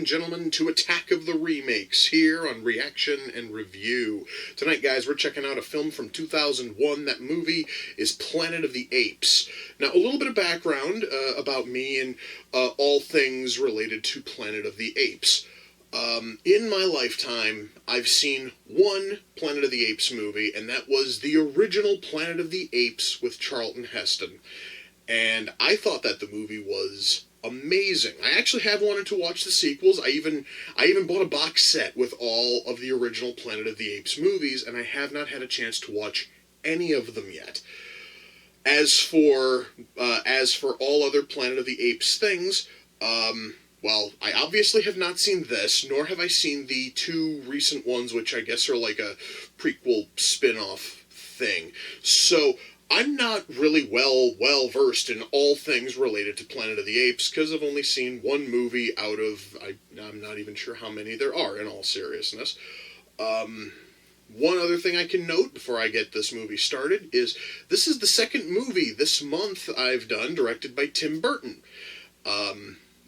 gentlemen, to Attack of the Remakes here on Reaction and Review. Tonight, guys, we're checking out a film from 2001. That movie is Planet of the Apes. Now, a little bit of background about me and all things related to Planet of the Apes. In my lifetime, I've seen one Planet of the Apes movie, and that was the original Planet of the Apes with Charlton Heston. And I thought that the movie was amazing. I actually have wanted to watch the sequels. I even bought a box set with all of the original Planet of the Apes movies, and I have not had a chance to watch any of them yet. As for all other Planet of the Apes things, well, I obviously have not seen this, nor have I seen the two recent ones, which I guess are like a prequel spin-off thing. So I'm not really well versed in all things related to Planet of the Apes, because I've only seen one movie out of, I'm not even sure how many there are, in all seriousness. One other thing I can note before I get this movie started is this is the second movie this month I've done directed by Tim Burton.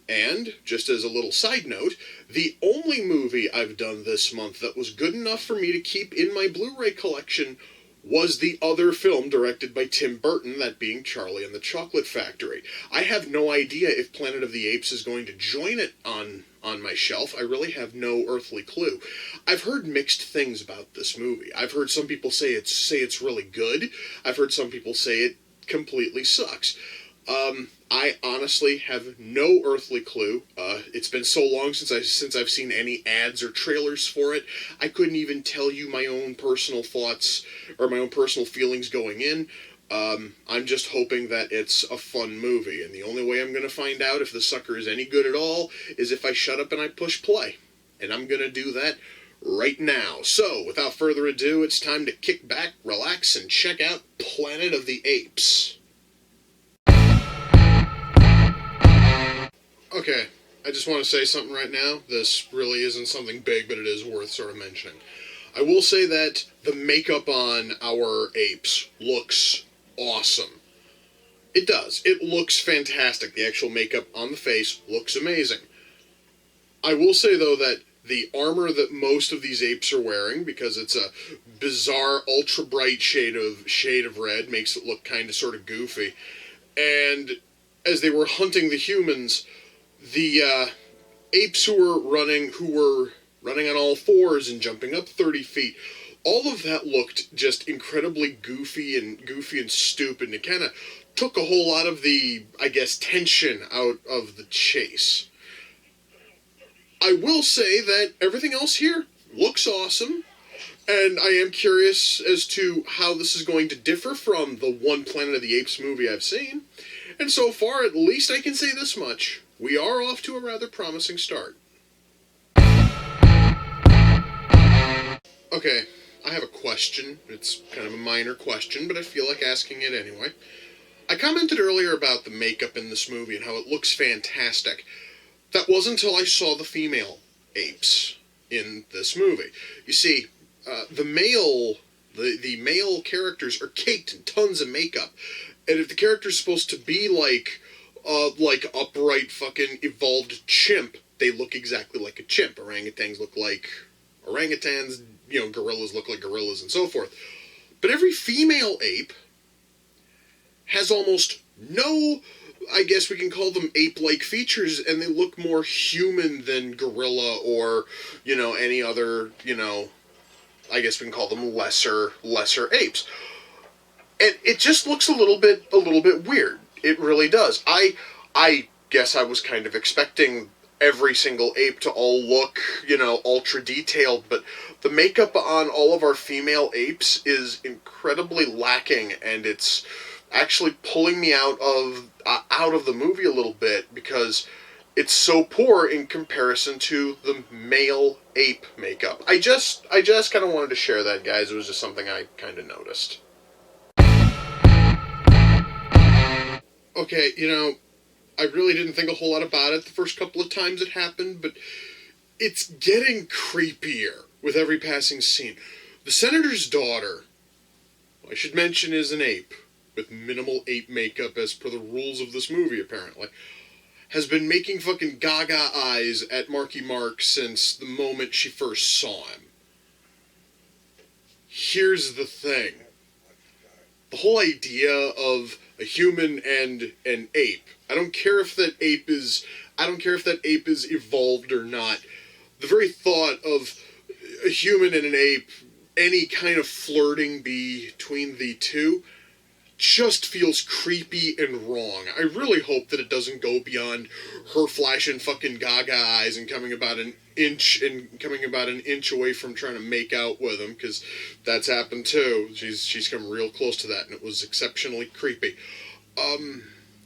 And, just as a little side note, the only movie I've done this month that was good enough for me to keep in my Blu-ray collection was the other film directed by Tim Burton, that being Charlie and the Chocolate Factory. I have no idea if Planet of the Apes is going to join it on my shelf. I really have no earthly clue. I've heard mixed things about this movie. I've heard some people say it's really good. I've heard some people say it completely sucks. I honestly have no earthly clue. It's been so long since I've seen any ads or trailers for it. I couldn't even tell you my own personal thoughts or my own personal feelings going in. I'm just hoping that it's a fun movie, and the only way I'm going to find out if the sucker is any good at all is if I shut up and I push play. And I'm going to do that right now. So, without further ado, it's time to kick back, relax, and check out Planet of the Apes. Okay, I just want to say something right now. This really isn't something big, but it is worth sort of mentioning. I will say that the makeup on our apes looks awesome. It does. It looks fantastic. The actual makeup on the face looks amazing. I will say, though, that the armor that most of these apes are wearing, because it's a bizarre, ultra-bright shade of red, makes it look kind of sort of goofy. And as they were hunting the humans, the apes who were running on all fours and jumping up 30 feet, all of that looked just incredibly goofy and stupid, and it kind of took a whole lot of the, I guess, tension out of the chase. I will say that everything else here looks awesome, and I am curious as to how this is going to differ from the one Planet of the Apes movie I've seen. And so far, at least I can say this much. We are off to a rather promising start. Okay, I have a question. It's kind of a minor question, but I feel like asking it anyway. I commented earlier about the makeup in this movie and how it looks fantastic. That wasn't until I saw the female apes in this movie. You see, the male characters are caked in tons of makeup. And if the character's supposed to be like upright fucking evolved chimp, they look exactly like a chimp. Orangutans look like orangutans, gorillas look like gorillas, and so forth. But every female ape has almost no, I guess we can call them ape-like features, and they look more human than gorilla or, any other, I guess we can call them lesser apes. And it just looks a little bit weird. It really does. I guess I was kind of expecting every single ape to all look, ultra detailed, but the makeup on all of our female apes is incredibly lacking, and it's actually pulling me out of the movie a little bit, because it's so poor in comparison to the male ape makeup. I just kind of wanted to share that, guys. It was just something I kind of noticed. Okay, I really didn't think a whole lot about it the first couple of times it happened, but it's getting creepier with every passing scene. The senator's daughter, I should mention, is an ape, with minimal ape makeup as per the rules of this movie, apparently, has been making fucking gaga eyes at Marky Mark since the moment she first saw him. Here's the thing. The whole idea of a human and an ape. I don't care if that ape is evolved or not. The very thought of a human and an ape, any kind of flirting between the two, just feels creepy and wrong. I really hope that it doesn't go beyond her flashing fucking gaga eyes and coming about an inch away from trying to make out with him, because that's happened too. She's come real close to that, and it was exceptionally creepy.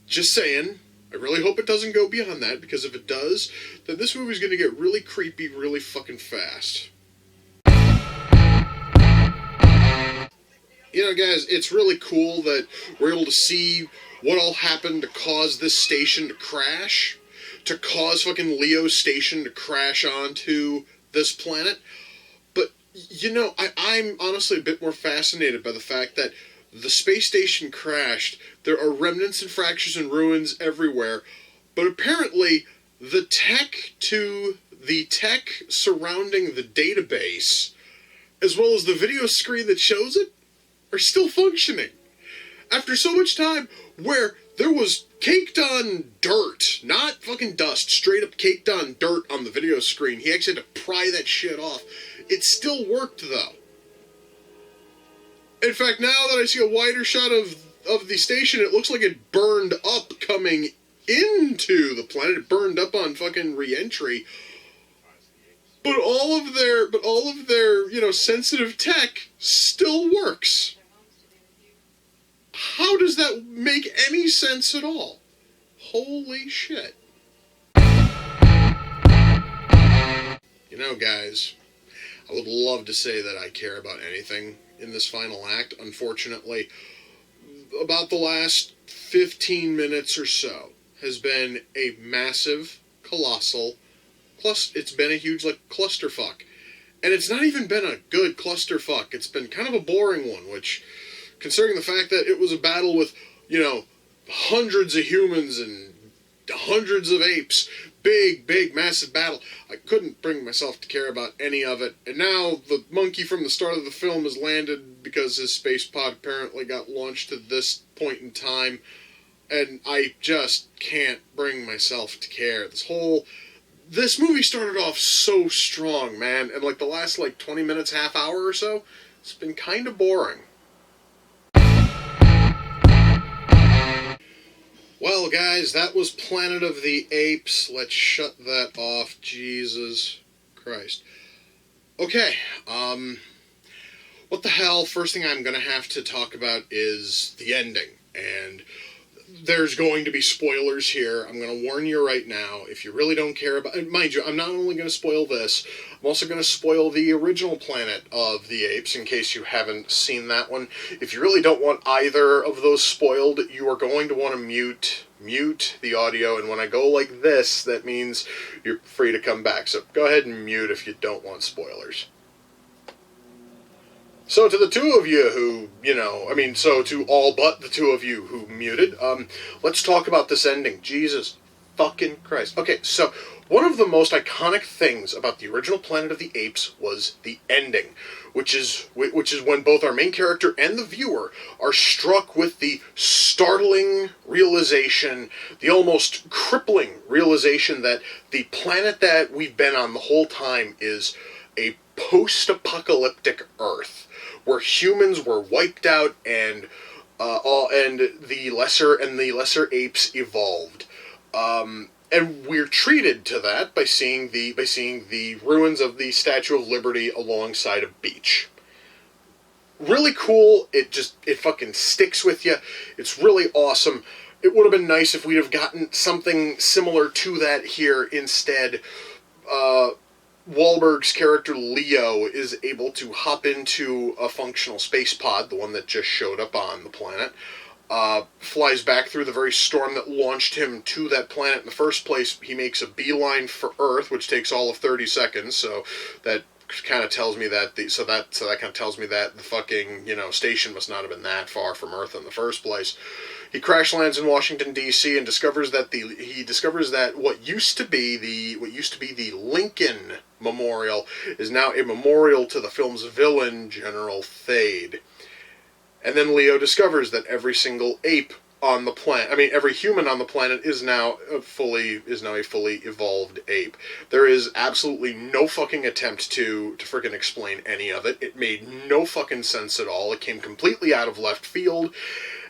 Just saying, I really hope it doesn't go beyond that, because if it does, then this movie's gonna get really creepy really fucking fast. You know, guys, it's really cool that we're able to see what all happened to cause this station to crash, to cause fucking Leo's station to crash onto this planet. But, you know, I'm honestly a bit more fascinated by the fact that the space station crashed. There are remnants and fractures and ruins everywhere, but apparently the tech surrounding the database, as well as the video screen that shows it, are still functioning. After so much time where there was caked on dirt, not fucking dust, straight up caked on dirt on the video screen. He actually had to pry that shit off. It still worked, though. In fact, now that I see a wider shot of the station, it looks like it burned up coming into the planet. It burned up on fucking re-entry. But all of their, you know, sensitive tech still works. How does that make any sense at all? Holy shit. You know, guys, I would love to say that I care about anything in this final act. Unfortunately, about the last 15 minutes or so has been a massive, colossal, it's been a huge, like, clusterfuck. And it's not even been a good clusterfuck. It's been kind of a boring one, which, considering the fact that it was a battle with, you know, hundreds of humans and hundreds of apes, big, massive battle, I couldn't bring myself to care about any of it. And now the monkey from the start of the film has landed because his space pod apparently got launched to this point in time, and I just can't bring myself to care. This movie started off so strong, man, and like the last 20 minutes, half hour or so, it's been kind of boring. Well, guys, that was Planet of the Apes. Let's shut that off. Jesus Christ. Okay, what the hell? First thing I'm going to have to talk about is the ending, and there's going to be spoilers here. I'm going to warn you right now. If you really don't care about... And mind you, I'm not only going to spoil this, I'm also going to spoil the original Planet of the Apes, in case you haven't seen that one. If you really don't want either of those spoiled, you are going to want to mute the audio, and when I go like this, that means you're free to come back. So go ahead and mute if you don't want spoilers. So to the two of you who, to all but the two of you who muted, let's talk about this ending. Jesus fucking Christ. Okay, so one of the most iconic things about the original Planet of the Apes was the ending, which is when both our main character and the viewer are struck with the startling realization, the almost crippling realization that the planet that we've been on the whole time is a post-apocalyptic Earth, where humans were wiped out and the lesser apes evolved, and we're treated to that by seeing the ruins of the Statue of Liberty alongside a beach. Really cool. It fucking sticks with you. It's really awesome. It would have been nice if we'd have gotten something similar to that here instead. Wahlberg's character Leo is able to hop into a functional space pod, the one that just showed up on the planet, flies back through the very storm that launched him to that planet in the first place. He makes a beeline for Earth, which takes all of 30 seconds, so that kind of tells me that that kind of tells me that the fucking, station must not have been that far from Earth in the first place. He crash lands in Washington D.C. and discovers that what used to be the Lincoln Memorial is now a memorial to the film's villain, General Thade. And then Leo discovers that every single ape on the planet, every human on the planet is now a fully evolved ape. There is absolutely no fucking attempt to freaking explain any of it. It made no fucking sense at all. It came completely out of left field,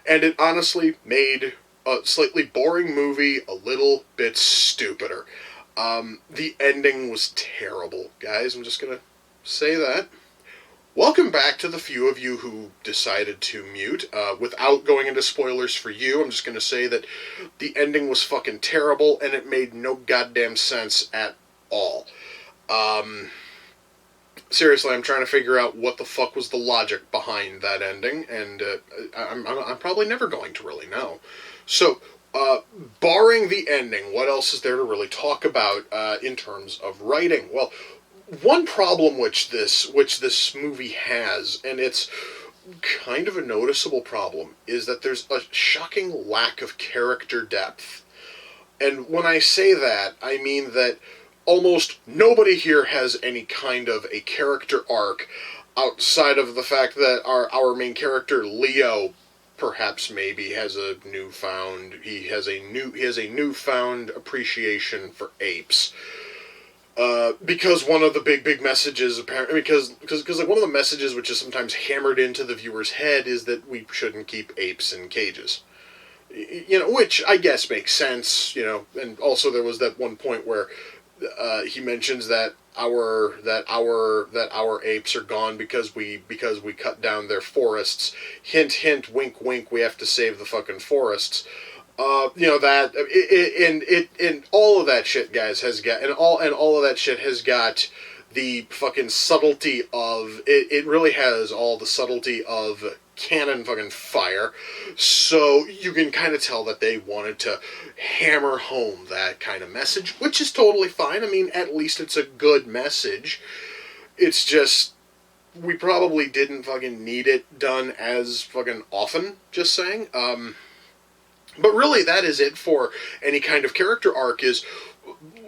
and it honestly made a slightly boring movie a little bit stupider. The ending was terrible, guys. I'm just gonna say that. Welcome back to the few of you who decided to mute. Without going into spoilers for you, I'm just going to say that the ending was fucking terrible, and it made no goddamn sense at all. Seriously, I'm trying to figure out what the fuck was the logic behind that ending, and I'm probably never going to really know. So, barring the ending, what else is there to really talk about in terms of writing? Well, one problem which this movie has, and it's kind of a noticeable problem, is that there's a shocking lack of character depth. And when I say that, I mean that almost nobody here has any kind of a character arc outside of the fact that our main character, Leo, perhaps maybe has a newfound appreciation for apes. Because one of the big messages, apparently, because like one of the messages which is sometimes hammered into the viewer's head is that we shouldn't keep apes in cages. Which I guess makes sense, and also there was that one point where he mentions that our apes are gone because we cut down their forests. Hint, hint, wink, wink. We have to save the fucking forests. And all of that shit, guys, has got all of that shit has got the fucking subtlety of it. It really has all the subtlety of cannon fucking fire. So you can kind of tell that they wanted to hammer home that kind of message, which is totally fine. At least it's a good message. It's just we probably didn't fucking need it done as fucking often. Just saying. But really, that is it for any kind of character arc. Is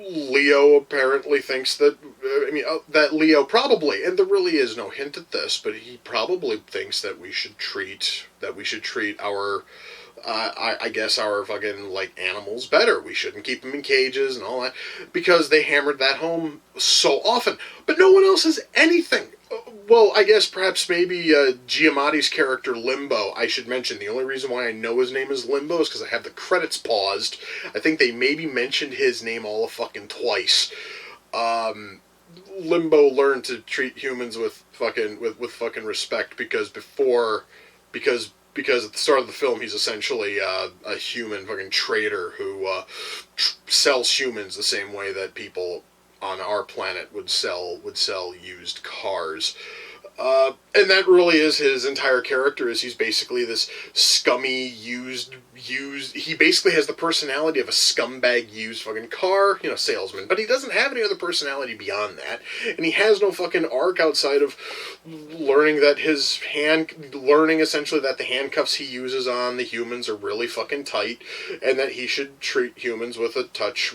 Leo apparently thinks that that Leo probably, and there really is no hint at this, but he probably thinks that we should treat our I guess our fucking like animals better. We shouldn't keep them in cages and all that because they hammered that home so often. But no one else has anything. Well, I guess perhaps maybe Giamatti's character Limbo. I should mention the only reason why I know his name is Limbo is because I have the credits paused. I think they maybe mentioned his name all of fucking twice. Limbo learned to treat humans with fucking respect because at the start of the film he's essentially a human fucking trader who sells humans the same way that people on our planet would sell used cars. And that really is his entire character, is he's basically this scummy, used, he basically has the personality of a scumbag used fucking car, salesman, but he doesn't have any other personality beyond that, and he has no fucking arc outside of learning essentially that the handcuffs he uses on the humans are really fucking tight, and that he should treat humans with a touch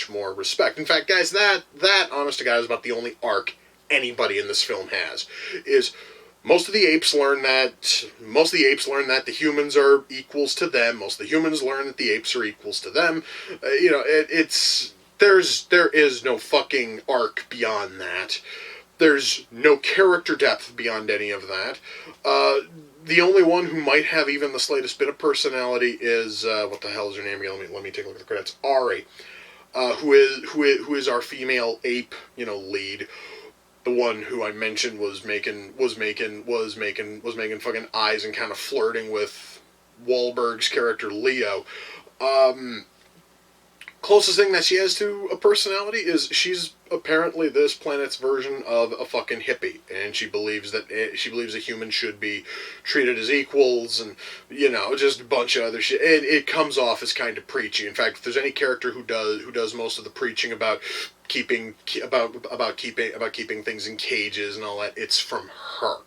more respect. In fact, guys, that honest to God is about the only arc anybody in this film has. Is most of the apes learn that the humans are equals to them. Most of the humans learn that the apes are equals to them. There is no fucking arc beyond that. There's no character depth beyond any of that. The only one who might have even the slightest bit of personality is what the hell is her name again? Let me take a look at the credits. Ari, who is our female ape, lead. The one who I mentioned was making fucking eyes and kind of flirting with Wahlberg's character Leo. closest thing that she has to a personality is she's apparently this planet's version of a fucking hippie, and she believes that humans should be treated as equals, and just a bunch of other shit. It comes off as kind of preachy. In fact, if there's any character who does most of the preaching about keeping things in cages and all that, it's from her.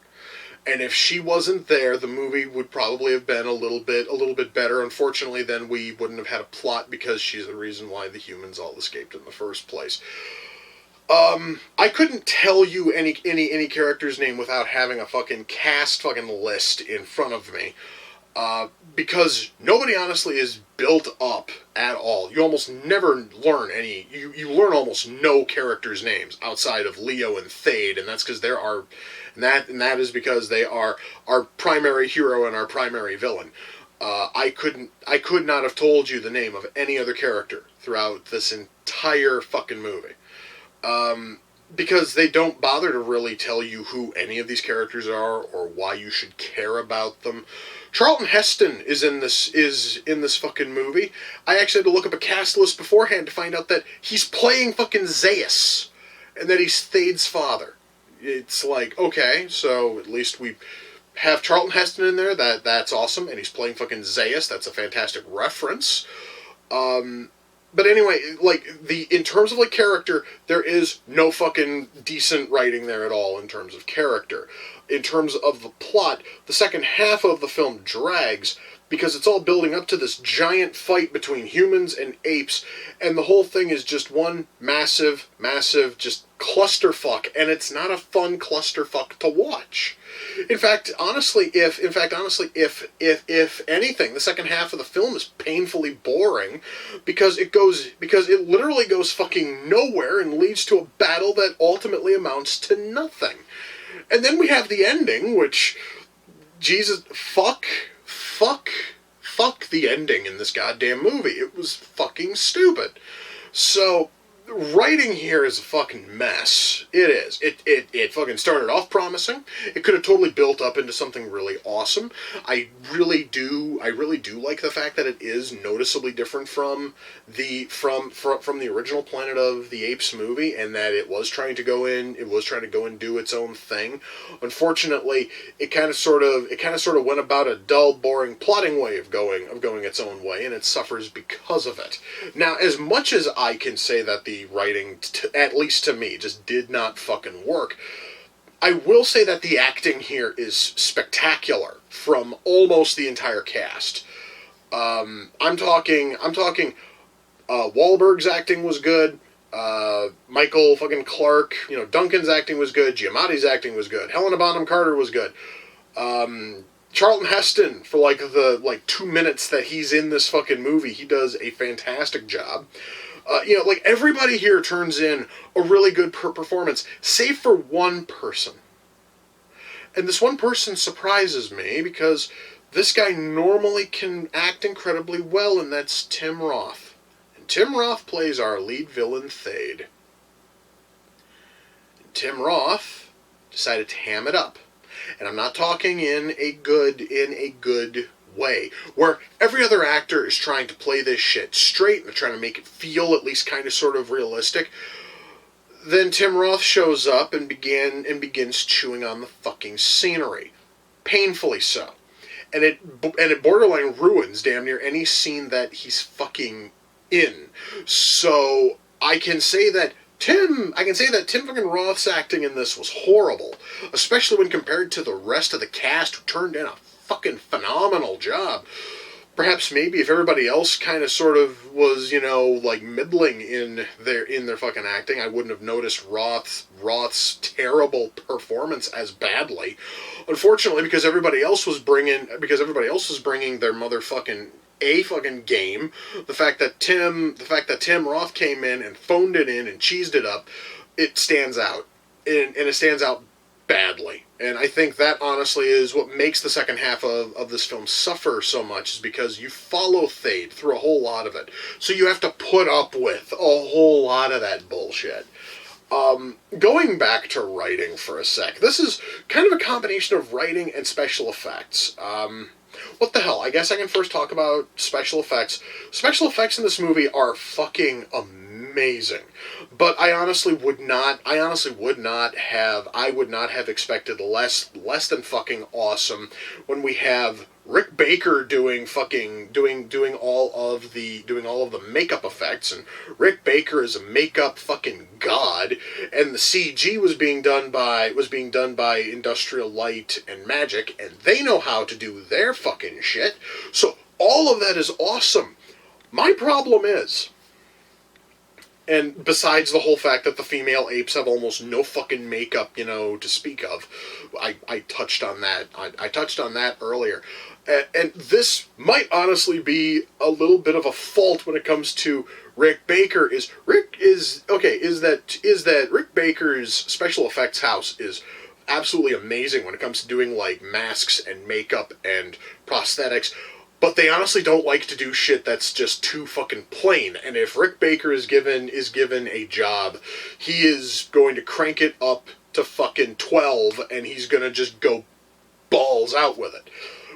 And if she wasn't there, the movie would probably have been a little bit better. Unfortunately, then we wouldn't have had a plot, because she's the reason why the humans all escaped in the first place. I couldn't tell you any character's name without having a fucking cast list in front of me. Because nobody honestly is built up at all. You almost never learn any. You learn almost no characters' names outside of Leo and Thade, and that's because there are, and that is because they are our primary hero and our primary villain. I could not have told you the name of any other character throughout this entire fucking movie. Because they don't bother to really tell you who any of these characters are or why you should care about them. Charlton Heston is in this fucking movie. I actually had to look up a cast list beforehand to find out that he's playing fucking Zeus, and that he's Thade's father. It's like, okay, so at least we have Charlton Heston in there. That's awesome, and he's playing fucking Zeus. That's a fantastic reference. But anyway, in terms of character, there is no fucking decent writing there at all in terms of character. In terms of the plot, the second half of the film drags because it's all building up to this giant fight between humans and apes, and the whole thing is just one massive just clusterfuck, and it's not a fun clusterfuck to watch. In fact, honestly, if anything, the second half of the film is painfully boring because it literally goes fucking nowhere and leads to a battle that ultimately amounts to nothing. And then we have the ending, which, Jesus, fuck the ending in this goddamn movie. It was fucking stupid. So, writing here is a fucking mess. It is. It fucking started off promising. It could have totally built up into something really awesome. I really do like the fact that it is noticeably different from the original Planet of the Apes movie, and that it was trying to go in and do its own thing. Unfortunately, it kind of sort of went about a dull, boring plotting way of going its own way, and it suffers because of it. Now, as much as I can say that the writing, at least to me, just did not fucking work, I will say that the acting here is spectacular from almost the entire cast. I'm talking. Wahlberg's acting was good. Michael fucking Clark, Duncan's acting was good. Giamatti's acting was good. Helena Bonham Carter was good. Charlton Heston, for the 2 minutes that he's in this fucking movie, he does a fantastic job. Everybody here turns in a really good performance, save for one person. And this one person surprises me, because this guy normally can act incredibly well, and that's Tim Roth. And Tim Roth plays our lead villain, Thade. And Tim Roth decided to ham it up. And I'm not talking in a good way, where every other actor is trying to play this shit straight, and they're trying to make it feel at least kind of sort of realistic. Then Tim Roth shows up and begins chewing on the fucking scenery. Painfully so. And it borderline ruins damn near any scene that he's fucking in. So I can say that Tim fucking Roth's acting in this was horrible, especially when compared to the rest of the cast, who turned in a fucking phenomenal job. Perhaps maybe if everybody else kind of sort of was, middling in their fucking acting, I wouldn't have noticed Roth's terrible performance as badly. Unfortunately, because everybody else was bringing their motherfucking fucking game, the fact that Tim Roth came in and phoned it in and cheesed it up, it stands out, and it stands out badly. And I think that honestly is what makes the second half of this film suffer so much, is because you follow Thade through a whole lot of it. So you have to put up with a whole lot of that bullshit. Going back to writing for a sec, this is kind of a combination of writing and special effects. what the hell? I guess I can first talk about special effects. Special effects in this movie are fucking amazing. But I would not have expected less than fucking awesome when we have Rick Baker doing all of the makeup effects, and Rick Baker is a makeup fucking god, and the CG was being done by Industrial Light and Magic, and they know how to do their fucking shit. So all of that is awesome. My problem is, and besides the whole fact that the female apes have almost no fucking makeup, to speak of, I touched on that. I touched on that earlier. And this might honestly be a little bit of a fault when it comes to Rick Baker. Rick Baker's special effects house is absolutely amazing when it comes to doing like masks and makeup and prosthetics. But they honestly don't like to do shit that's just too fucking plain. And if Rick Baker is given a job, he is going to crank it up to fucking 12, and he's going to just go balls out with it.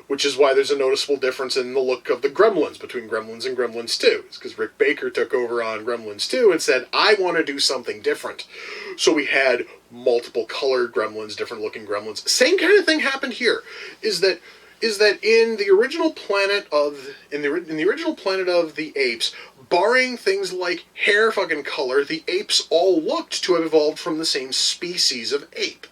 Which is why there's a noticeable difference in the look of the Gremlins between Gremlins and Gremlins 2. It's because Rick Baker took over on Gremlins 2 and said, I want to do something different. So we had multiple colored Gremlins, different looking Gremlins. Same kind of thing happened here. Is that in the original planet of the Apes, barring things like hair fucking color, the apes all looked to have evolved from the same species of ape.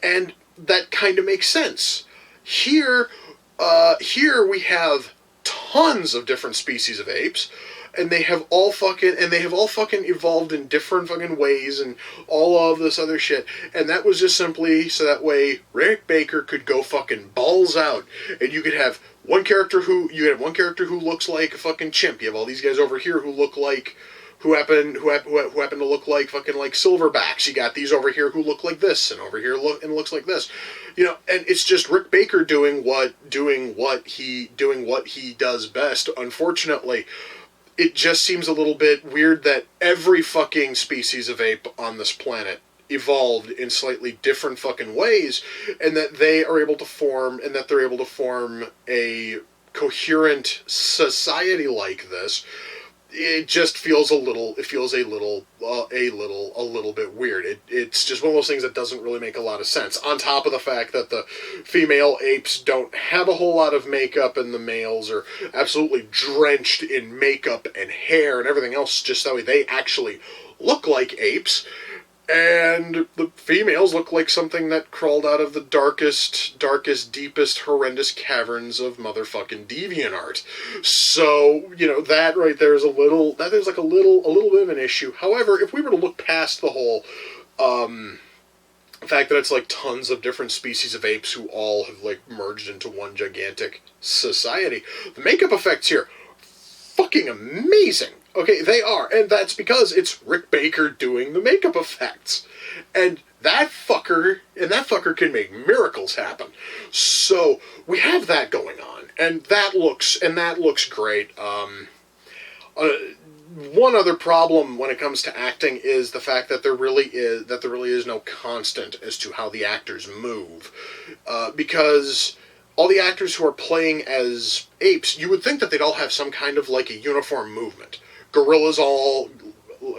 And that kind of makes sense. Here we have tons of different species of apes, and they have all fucking evolved in different fucking ways and all of this other shit. And that was just simply so that way Rick Baker could go fucking balls out, and you could have one character who looks like a fucking chimp. You have all these guys over here who happen to look like fucking like silverbacks. You got these over here who look like this, and over here looks like this. And it's just Rick Baker doing what he does best. Unfortunately, it just seems a little bit weird that every fucking species of ape on this planet evolved in slightly different fucking ways, and that they're able to form a coherent society like this. It just feels a little bit weird. It's just one of those things that doesn't really make a lot of sense. On top of the fact that the female apes don't have a whole lot of makeup, and the males are absolutely drenched in makeup and hair and everything else, just that way they actually look like apes. And the females look like something that crawled out of the darkest, deepest, horrendous caverns of motherfucking DeviantArt. So, that right there is a little bit of an issue. However, if we were to look past the whole, fact that it's like tons of different species of apes who all have like merged into one gigantic society, the makeup effects here, fucking amazing. Okay, they are, and that's because it's Rick Baker doing the makeup effects. And that fucker can make miracles happen. So, we have that going on, and that looks great. One other problem when it comes to acting is the fact that there really is no constant as to how the actors move. Because all the actors who are playing as apes, you would think that they'd all have some kind of like a uniform movement. Gorillas all,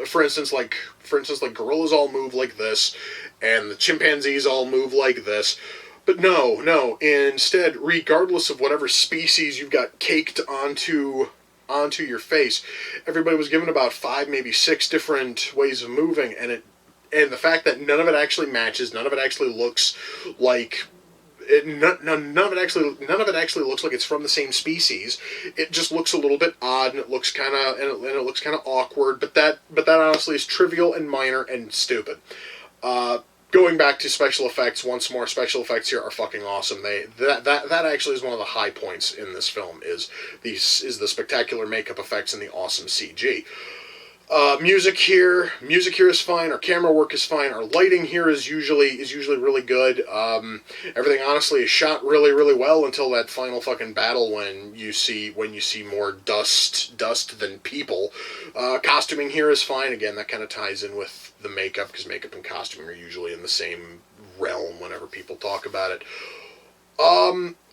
for instance, gorillas all move like this, and the chimpanzees all move like this. But no. Instead, regardless of whatever species you've got caked onto your face, everybody was given about 5, maybe 6 different ways of moving, and the fact that none of it actually matches, none of it actually looks like. None of it actually looks like it's from the same species. It just looks a little bit odd, and it looks kind of awkward. But that honestly is trivial and minor and stupid. Going back to special effects once more, special effects here are fucking awesome. That actually is one of the high points in this film is the spectacular makeup effects and the awesome CG. Music here is fine. Our camera work is fine. Our lighting here is usually really good. Everything honestly is shot really, really well until that final fucking battle when you see more dust than people. Costuming here is fine. Again, that kind of ties in with the makeup, because makeup and costuming are usually in the same realm whenever people talk about it.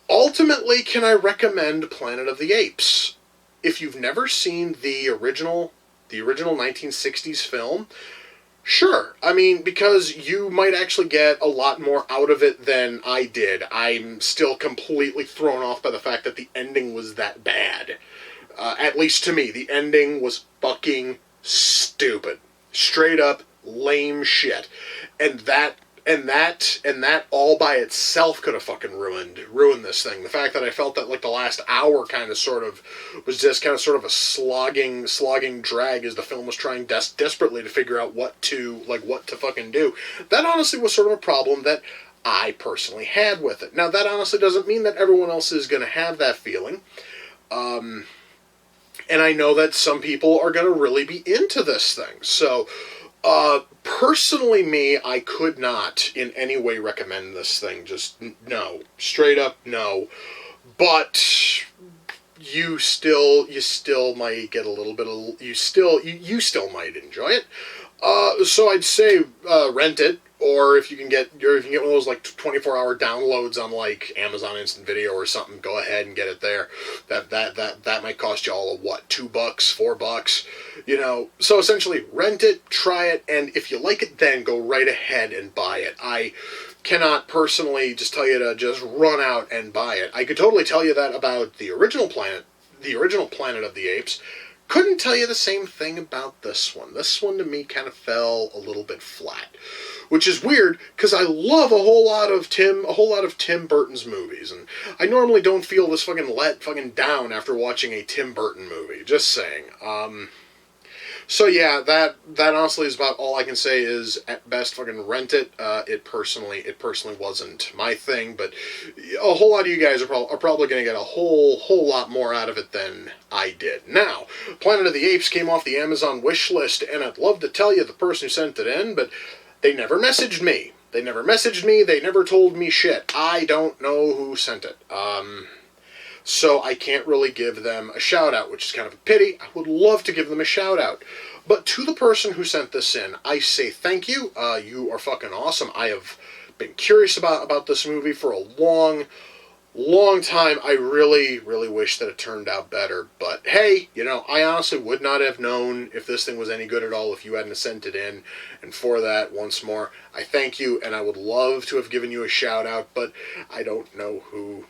ultimately, can I recommend Planet of the Apes? If you've never seen the original 1960s film, sure. I mean, because you might actually get a lot more out of it than I did. I'm still completely thrown off by the fact that the ending was that bad. At least to me, the ending was fucking stupid. Straight up lame shit. And that all by itself could have fucking ruined this thing. The fact that I felt that like the last hour kind of sort of was just kind of sort of a slogging drag as the film was trying desperately to figure out what to fucking do. That honestly was sort of a problem that I personally had with it. Now that honestly doesn't mean that everyone else is going to have that feeling. And I know that some people are going to really be into this thing. So, personally me, I could not in any way recommend this thing. Just no. Straight up no. But you still might get a little bit of, you still might enjoy it. So I'd say rent it, or if you can get one of those like 24-hour downloads on like Amazon Instant Video or something, go ahead and get it there. That might cost you all of what, $2, $4, you know. So essentially, rent it, try it, and if you like it, then go right ahead and buy it. I cannot personally just tell you to just run out and buy it. I could totally tell you that about the original Planet of the Apes. Couldn't tell you the same thing about this one. This one to me kind of fell a little bit flat, which is weird because I love a whole lot of Tim Burton's movies, and I normally don't feel this fucking down after watching a Tim Burton movie. Just saying. So yeah, that honestly is about all I can say. Is at best fucking rent it. It personally wasn't my thing, but a whole lot of you guys are probably going to get a whole lot more out of it than I did. Now, Planet of the Apes came off the Amazon wish list, and I'd love to tell you the person who sent it in, but they never messaged me. They never told me shit. I don't know who sent it. So I can't really give them a shout-out, which is kind of a pity. I would love to give them a shout-out. But to the person who sent this in, I say thank you. You are fucking awesome. I have been curious about this movie for a long time. I really wish that it turned out better. But hey, you know, I honestly would not have known if this thing was any good at all if you hadn't sent it in. And for that, once more, I thank you, and I would love to have given you a shout-out, but I don't know who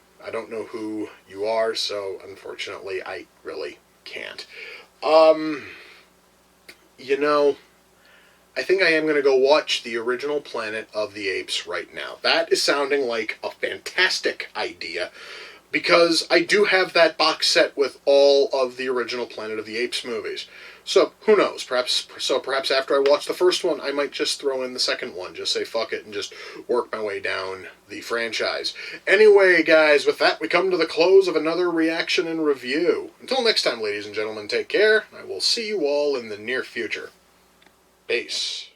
you are, so unfortunately I really can't. You know, I think I am going to go watch the original Planet of the Apes right now. That is sounding like a fantastic idea, because I do have that box set with all of the original Planet of the Apes movies. So, who knows? Perhaps after I watch the first one, I might just throw in the second one. Just say fuck it and just work my way down the franchise. Anyway, guys, with that, we come to the close of another reaction and review. Until next time, ladies and gentlemen, take care. I will see you all in the near future. Peace.